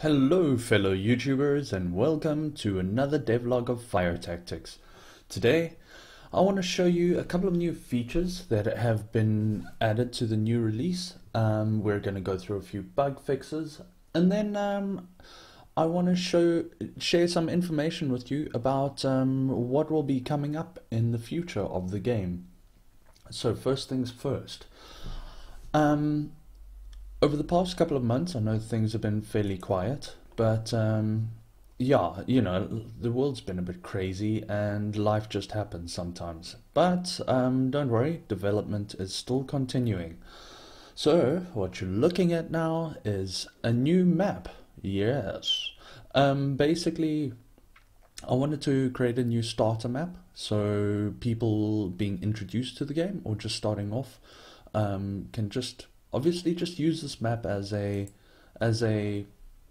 Hello fellow YouTubers and welcome to another devlog of Fire Tactics. Today I want to show you a couple of new features that have been added to the new release. We're going to go through a few bug fixes and then I want to share some information with you about what will be coming up in the future of the game. So first things first. Over the past couple of months, I know things have been fairly quiet, but yeah, you know, the world's been a bit crazy and life just happens sometimes. But don't worry, development is still continuing. So, what you're looking at now is a new map. Yes. Basically, I wanted to create a new starter map, so people being introduced to the game or just starting off can just obviously just use this map as a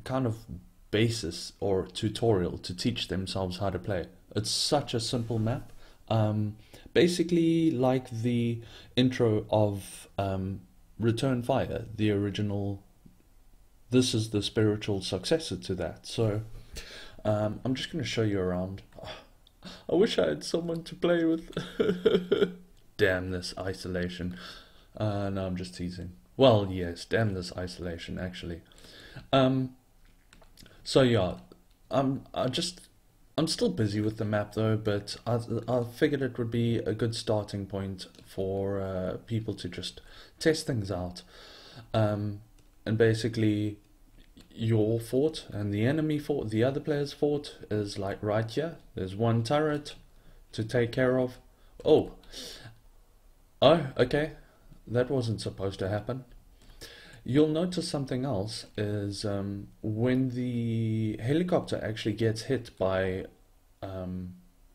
kind of basis or tutorial to teach themselves how to play. It's such a simple map, basically like the intro of Return Fire, the original. This is the spiritual successor to that. So I'm just going to show you around. I wish I had someone to play with. Damn this isolation. No, I'm just teasing. Well, yes, damn this isolation, actually. So yeah, I'm still busy with the map though, but I figured it would be a good starting point for people to just test things out. And basically, your fort and the enemy fort, the other player's fort, is like right here. There's one turret to take care of. Oh, okay. That wasn't supposed to happen. You'll notice something else is when the helicopter actually gets hit by a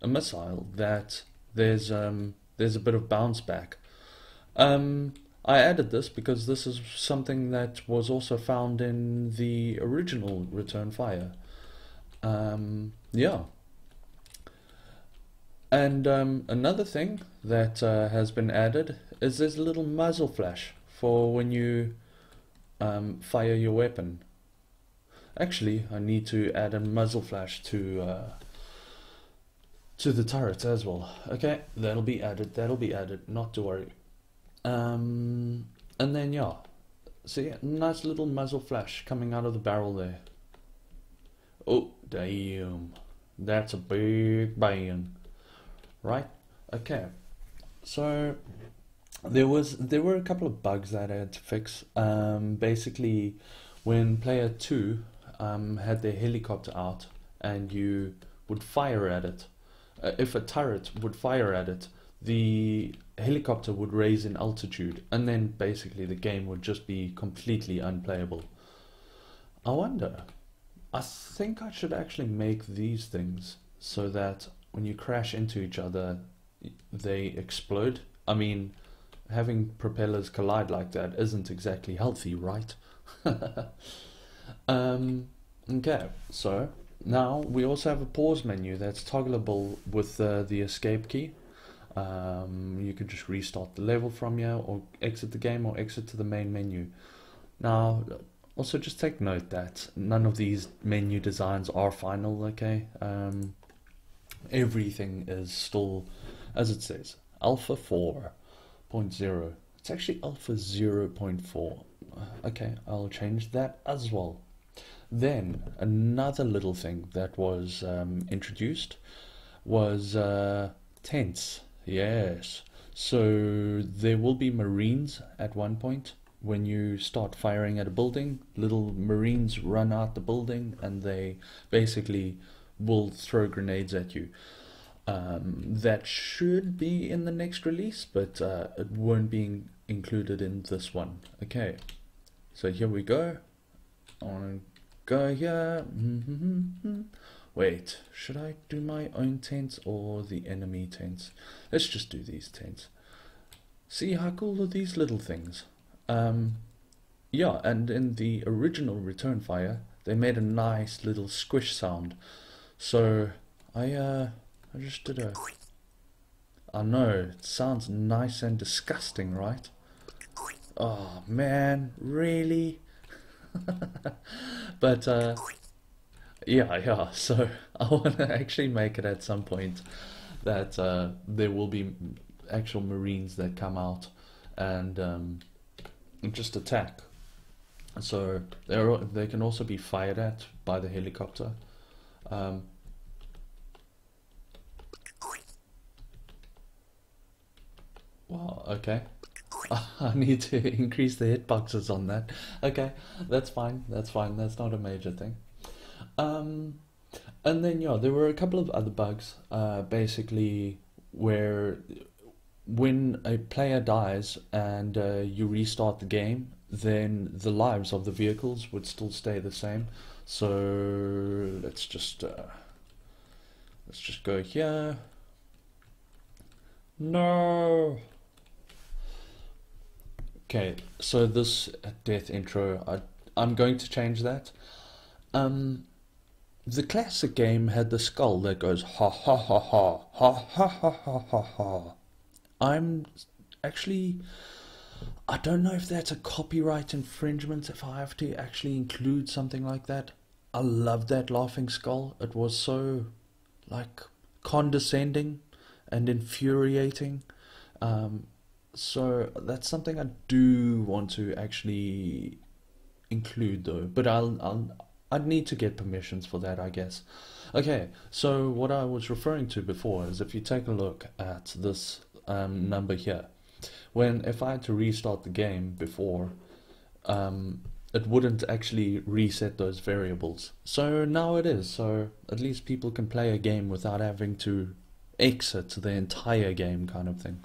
missile, that there's a bit of bounce back. I added this because this is something that was also found in the original Return Fire. Yeah. And another thing that has been added is there's a little muzzle flash for when you fire your weapon. Actually, I need to add a muzzle flash to the turret as well. Okay, that'll be added, not to worry. And then yeah, see, nice little muzzle flash coming out of the barrel there. Oh, damn. That's a big bang. Right? Okay. So there were a couple of bugs that I had to fix. Basically, when player 2 had their helicopter out and you would fire at it, if a turret would fire at it, the helicopter would raise in altitude, and then basically the game would just be completely unplayable. I wonder, I think I should actually make these things so that when you crash into each other, they explode. I mean, having propellers collide like that isn't exactly healthy, right? Okay, so now we also have a pause menu that's toggleable with the escape key. You can just restart the level from here, or exit the game, or exit to the main menu. Now, also just take note that none of these menu designs are final, okay? Everything is still, as it says, Alpha 4.0. It's actually Alpha 0.4. Okay, I'll change that as well. Then, another little thing that was introduced was tents. Yes. So, there will be marines at one point. When you start firing at a building, little marines run out the building and they basically will throw grenades at you. That should be in the next release, but it won't be included in this one. Okay, so here we go. I want to go here. Wait, should I do my own tents or the enemy tents? Let's just do these tents. See how cool are these little things? Yeah, and in the original Return Fire, they made a nice little squish sound. So I just did a. I know, it sounds nice and disgusting, right? Oh man, really? But yeah. So I want to actually make it at some point that there will be actual Marines that come out and just attack. So they can also be fired at by the helicopter. Um, wow, okay. I need to increase the hitboxes on that. Okay, that's fine. That's fine. That's not a major thing. Um, and then yeah, there were a couple of other bugs. Basically, where when a player dies and you restart the game, then the lives of the vehicles would still stay the same. So let's just go here. No. Okay, so this death intro, I'm going to change that. Um, the classic game had the skull that goes ha ha ha ha ha ha ha ha ha ha. I'm actually, I don't know if that's a copyright infringement if I have to actually include something like that. I love that laughing skull. It was so like condescending and infuriating. Um, so that's something I do want to actually include though, but I'd need to get permissions for that, I guess. Okay, so what I was referring to before is if you take a look at this number here, if I had to restart the game before, it wouldn't actually reset those variables. So now it is, so at least people can play a game without having to exit the entire game kind of thing.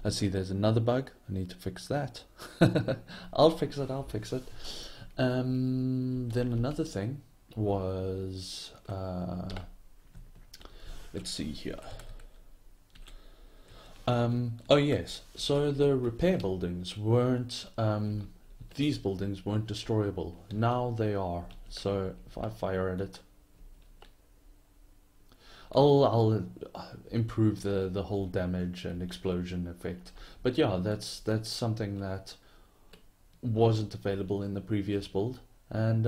I see there's another bug. I need to fix that. I'll fix it. Then another thing was, let's see here. Oh yes, so the repair buildings weren't, these buildings weren't destroyable. Now they are. So if I fire at it, I'll improve the whole damage and explosion effect. But yeah, that's something that wasn't available in the previous build, and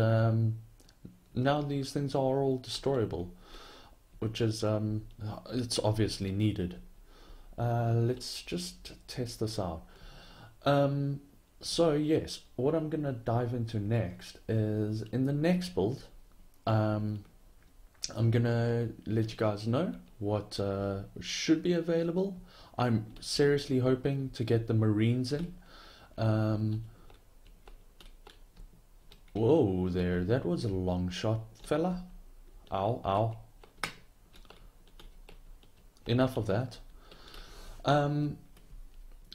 now these things are all destroyable, which is it's obviously needed. Let's just test this out. So yes, what I'm gonna dive into next is in the next build. I'm gonna let you guys know what should be available. I'm seriously hoping to get the Marines in. Whoa there, that was a long shot, fella. Ow, ow. Enough of that.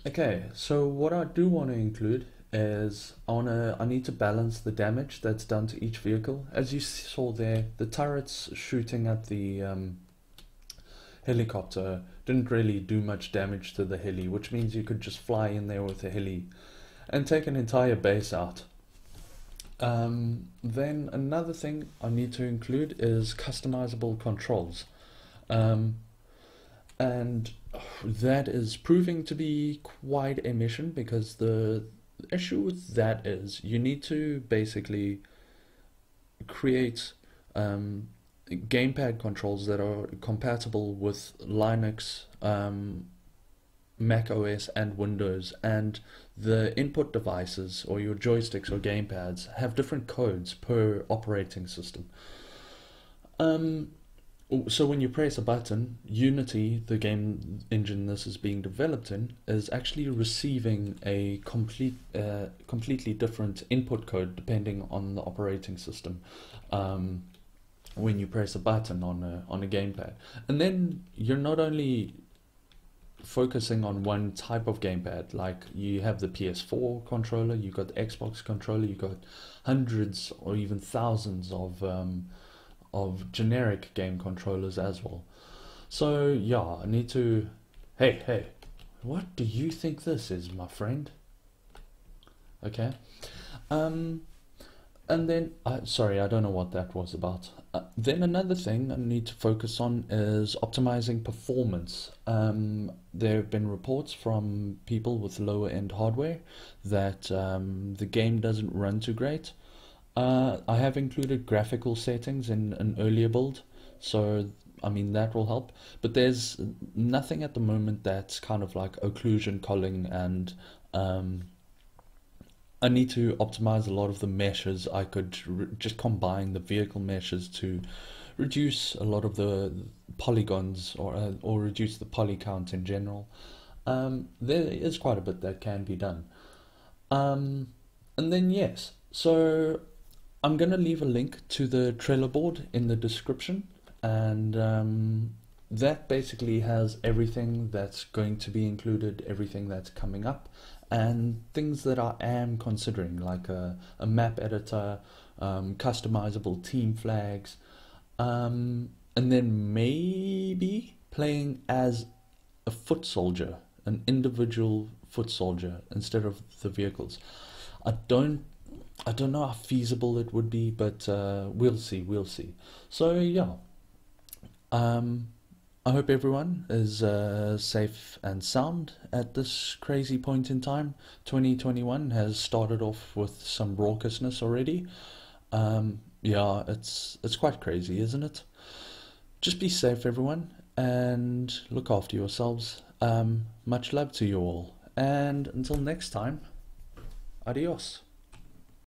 Okay, so what I do want to include is I need to balance the damage that's done to each vehicle. As you saw there, the turrets shooting at the helicopter didn't really do much damage to the heli, which means you could just fly in there with a heli and take an entire base out. Then another thing I need to include is customizable controls. And that is proving to be quite a mission, because the issue with that is you need to basically create gamepad controls that are compatible with Linux, Mac OS and Windows, and the input devices or your joysticks or gamepads have different codes per operating system. So when you press a button, Unity, the game engine this is being developed in, is actually receiving a completely different input code depending on the operating system. When you press a button on a gamepad, and then you're not only focusing on one type of gamepad, like you have the PS4 controller, you got the Xbox controller, you got hundreds or even thousands of generic game controllers as well. So yeah, I need to... Hey, what do you think this is, my friend? Okay. And then, sorry, I don't know what that was about. Then another thing I need to focus on is optimizing performance. There have been reports from people with lower end hardware that the game doesn't run too great. I have included graphical settings in an earlier build, so I mean that will help. But there's nothing at the moment that's kind of like occlusion culling, and um, I need to optimize a lot of the meshes. I could just combine the vehicle meshes to reduce a lot of the polygons, or reduce the poly count in general. There is quite a bit that can be done. Um, and then yes, so I'm going to leave a link to the Trello board in the description, and that basically has everything that's going to be included, everything that's coming up, and things that I am considering, like a map editor, customizable team flags, and then maybe playing as a foot soldier, an individual foot soldier instead of the vehicles. I don't I don't know how feasible it would be, but we'll see, we'll see. So yeah, um, I hope everyone is safe and sound at this crazy point in time. 2021 has started off with some raucousness already. Yeah, it's quite crazy, isn't it? Just be safe, everyone, and look after yourselves. Much love to you all, and until next time, adios.